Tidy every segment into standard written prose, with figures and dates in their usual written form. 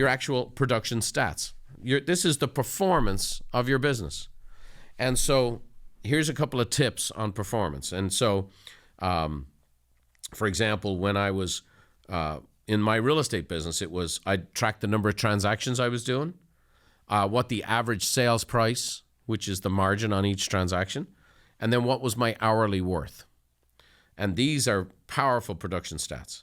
your actual production stats. This is the performance of your business. And so here's a couple of tips on performance. And so, for example, when I was in my real estate business, I tracked the number of transactions I was doing, what the average sales price, which is the margin on each transaction, and then what was my hourly worth. And these are powerful production stats.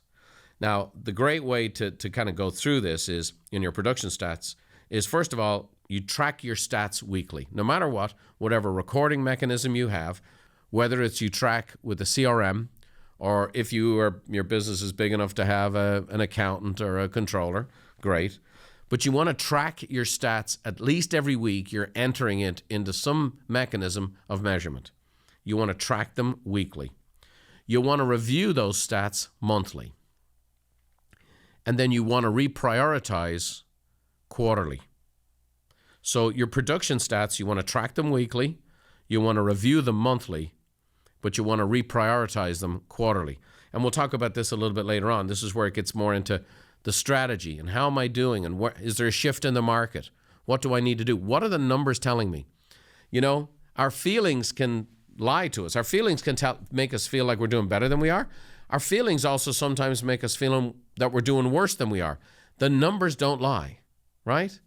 Now, the great way to kind of go through this is in your production stats is, first of all, you track your stats weekly. No matter what, whatever recording mechanism you have, whether it's you track with a CRM, or if your business is big enough to have an accountant or a controller, great. But you want to track your stats at least every week. You're entering it into some mechanism of measurement. You want to track them weekly. You want to review those stats monthly. And then you want to reprioritize quarterly. So your production stats, you want to track them weekly, you want to review them monthly, but you want to reprioritize them quarterly. And we'll talk about this a little bit later on. This is where it gets more into the strategy and how am I doing and is there a shift in the market? What do I need to do? What are the numbers telling me? You know, our feelings can lie to us. Our feelings can make us feel like we're doing better than we are. Our feelings also sometimes make us feel that we're doing worse than we are. The numbers don't lie, right?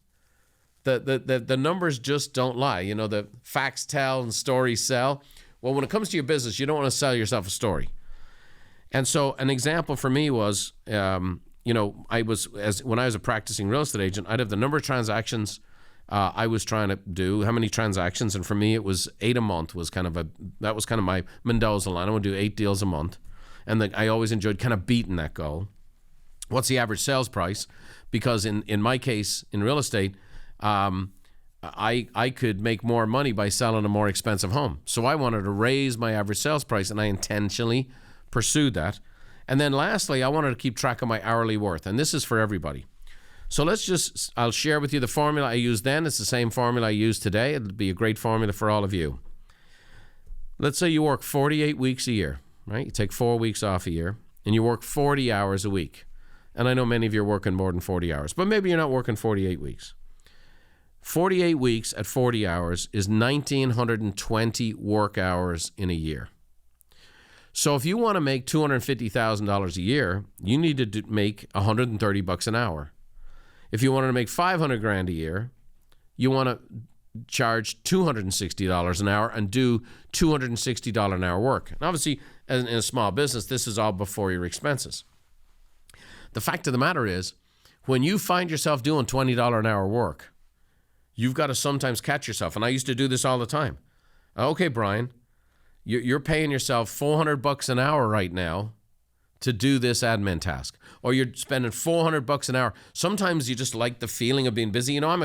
The numbers just don't lie. You know, the facts tell and stories sell. Well, when it comes to your business, you don't want to sell yourself a story. And so an example for me was, when I was a practicing real estate agent, I'd have the number of transactions I was trying to do, how many transactions, and for me it was 8 a month that was kind of my Mendoza line. I would do 8 deals a month, and I always enjoyed kind of beating that goal. What's the average sales price? Because in my case in real estate, I could make more money by selling a more expensive home. So I wanted to raise my average sales price, and I intentionally pursued that. And then lastly, I wanted to keep track of my hourly worth, and this is for everybody. So I'll share with you the formula I used then. It's the same formula I use today. It'll be a great formula for all of you. Let's say you work 48 weeks a year, right? You take 4 weeks off a year, and you work 40 hours a week. And I know many of you are working more than 40 hours, but maybe you're not working 48 weeks. 48 weeks at 40 hours is 1,920 work hours in a year. So if you want to make $250,000 a year, you need to make $130 an hour. If you wanted to make $500,000 a year, you want to charge $260 an hour and do $260 an hour work. And obviously, in a small business, this is all before your expenses. The fact of the matter is, when you find yourself doing $20 an hour work, you've got to sometimes catch yourself. And I used to do this all the time. Okay, Brian, you're paying yourself $400 an hour right now to do this admin task, or you're spending $400 an hour. Sometimes you just like the feeling of being busy. You know, I'm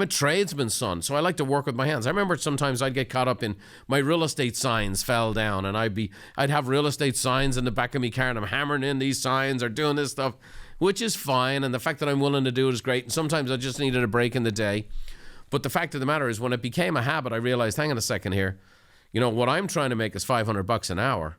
a tradesman's son, so I like to work with my hands. I remember sometimes I'd get caught up in my real estate signs fell down, and I'd have real estate signs in the back of my car, and I'm hammering in these signs or doing this stuff, which is fine. And the fact that I'm willing to do it is great. And sometimes I just needed a break in the day. But the fact of the matter is, when it became a habit, I realized, hang on a second here. You know, what I'm trying to make is $500 an hour.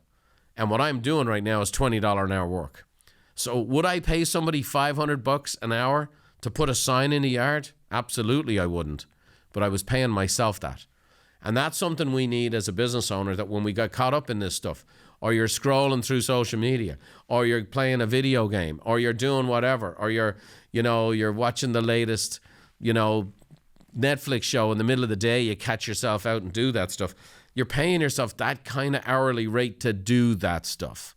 And what I'm doing right now is $20 an hour work. So would I pay somebody $500 an hour to put a sign in the yard? Absolutely I wouldn't. But I was paying myself that. And that's something we need as a business owner, that when we got caught up in this stuff, or you're scrolling through social media, or you're playing a video game, or you're doing whatever, or you're watching the latest, Netflix show in the middle of the day, you catch yourself out and do that stuff. You're paying yourself that kind of hourly rate to do that stuff.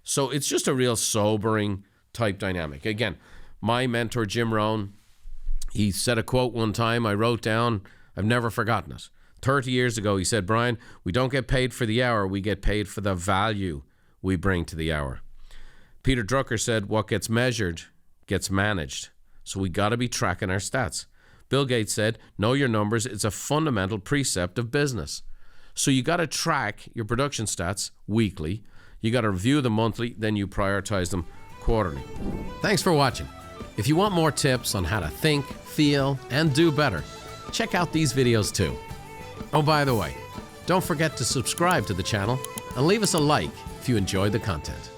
So it's just a real sobering type dynamic. Again, my mentor, Jim Rohn, he said a quote one time I wrote down. I've never forgotten it. 30 years ago, he said, Brian, we don't get paid for the hour. We get paid for the value we bring to the hour. Peter Drucker said, what gets measured gets managed. So we got to be tracking our stats. Bill Gates said, know your numbers. It's a fundamental precept of business. So you got to track your production stats weekly. You got to review them monthly, then you prioritize them quarterly. Thanks for watching. If you want more tips on how to think, feel, and do better, check out these videos too. Oh, by the way, don't forget to subscribe to the channel and leave us a like if you enjoyed the content.